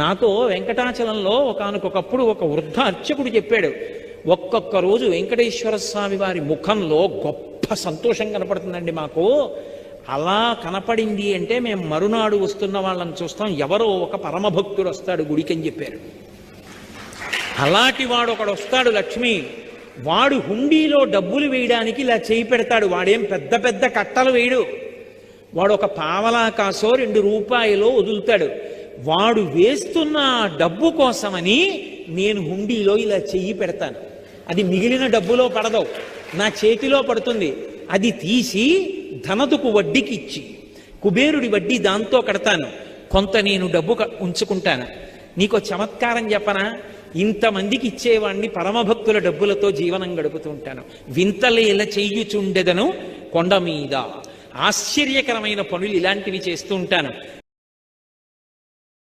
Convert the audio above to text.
నాతో వెంకటాచలంలో ఒకానొకప్పుడు ఒక వృద్ధ అర్చకుడు చెప్పాడు, ఒక్కొక్క రోజు వెంకటేశ్వర స్వామి వారి ముఖంలో గొప్ప సంతోషం కనపడుతుందండి మాకు. అలా కనపడింది అంటే మేము మరునాడు వస్తున్న వాళ్ళని చూస్తాం, ఎవరో ఒక పరమభక్తుడు వస్తాడు గుడికి అని చెప్పారు. అలాంటి వాడు ఒకడు వస్తాడు, లక్ష్మి. వాడు హుండీలో డబ్బులు వేయడానికి ఇలా చేయి పెడతాడు. వాడేం పెద్ద పెద్ద కట్టలు వేయడు. వాడు ఒక పావలా కాసో 2 రూపాయలో వదులుతాడు. వాడు వేస్తున్న డబ్బు కోసమని నేను హుండీలో ఇలా చెయ్యి పెడతాను. అది మిగిలిన డబ్బులో పడదు, నా చేతిలో పడుతుంది. అది తీసి ధనదుకు వడ్డీకి ఇచ్చి కుబేరుడి వడ్డీ దాంతో కడతాను. కొంత నేను డబ్బు ఉంచుకుంటాను. నీకో చమత్కారం చెప్పనా? ఇంతమందికి ఇచ్చేవాణ్ణి పరమభక్తుల డబ్బులతో జీవనం గడుపుతూ ఉంటాను. వింతలేల చెయ్యుచుండెదను కొండ మీద. ఆశ్చర్యకరమైన పనులు ఇలాంటివి చేస్తూ ఉంటాను.